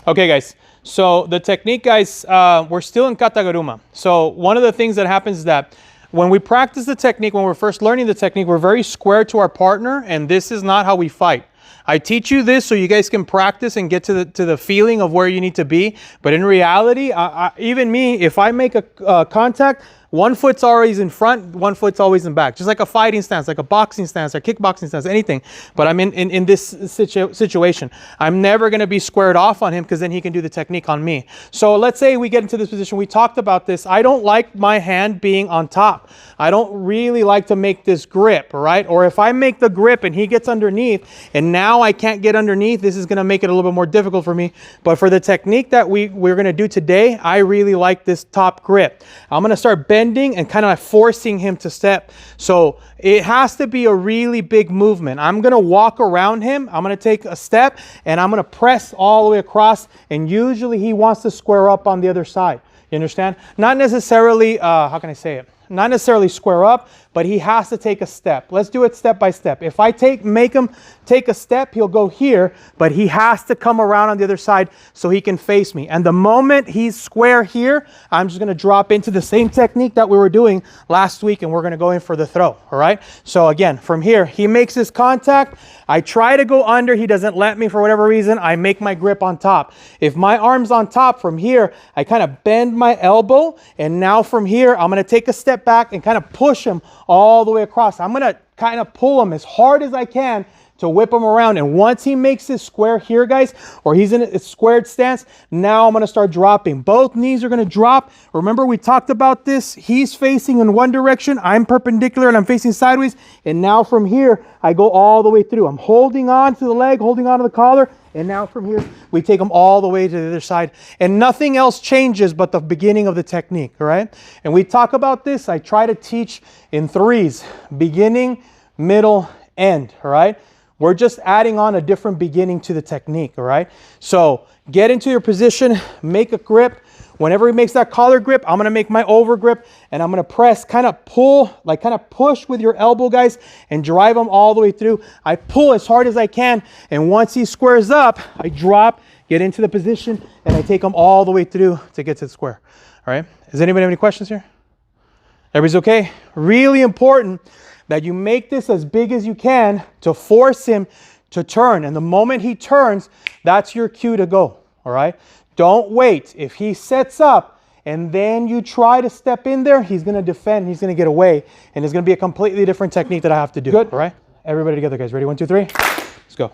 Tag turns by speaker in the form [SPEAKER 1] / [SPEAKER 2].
[SPEAKER 1] Okay, guys. So the technique, guys, we're still in Kata Guruma. So one of the things that happens is that when we practice the technique, when we're first learning the technique, we're very square to our partner, and this is not how we fight. I teach you this so you guys can practice and get to the feeling of where you need to be. But in reality, even me, if I make a contact, one foot's always in front, one foot's always in back. Just like a fighting stance, like a boxing stance, or kickboxing stance, anything. But I'm in this situation. I'm never going to be squared off on him because then he can do the technique on me. So let's say we get into this position. We talked about this. I don't like my hand being on top. I don't really like to make this grip, right? Or if I make the grip and he gets underneath and now I can't get underneath, this is going to make it a little bit more difficult for me. But for the technique that we're going to do today, I really like this top grip. I'm going to start bending and kind of like forcing him to step. So it has to be a really big movement. I'm going to walk around him. I'm going to take a step and I'm going to press all the way across. And usually he wants to square up on the other side. You understand? Not necessarily, how can I say it? Not necessarily square up, but he has to take a step. Let's do it step by step. If I make him take a step, he'll go here, but he has to come around on the other side so he can face me. And the moment he's square here, I'm just going to drop into the same technique that we were doing last week, and we're going to go in for the throw, all right? So again, from here, he makes his contact. I try to go under. He doesn't let me for whatever reason. I make my grip on top. If my arm's on top from here, I kind of bend my elbow, and now from here, I'm going to take a step back and kind of push him all the way across. I'm going to kind of pull him as hard as I can to whip him around. And once he makes his square here, guys, or he's in a squared stance, now I'm going to start dropping. Both knees are going to drop. Remember, we talked about this. He's facing in one direction. I'm perpendicular and I'm facing sideways. And now from here, I go all the way through. I'm holding on to the leg, holding on to the collar. And now from here, we take them all the way to the other side. And nothing else changes but the beginning of the technique, all right? And we talk about this. I try to teach in threes: beginning, middle, end, all right? We're just adding on a different beginning to the technique, all right? So get into your position, make a grip. Whenever he makes that collar grip, I'm going to make my over grip, and I'm going to press, kind of pull, like kind of push with your elbow, guys, and drive him all the way through. I pull as hard as I can, and once he squares up, I drop, get into the position, and I take him all the way through to get to the square. All right? Does anybody have any questions here? Everybody's okay? Really important that you make this as big as you can to force him to turn. And the moment he turns, that's your cue to go. All right? Don't wait. If he sets up and then you try to step in there, he's going to defend, he's going to get away, and it's going to be a completely different technique that I have to do. Good. All right? Everybody together, guys. Ready? 1, 2, 3. Let's go.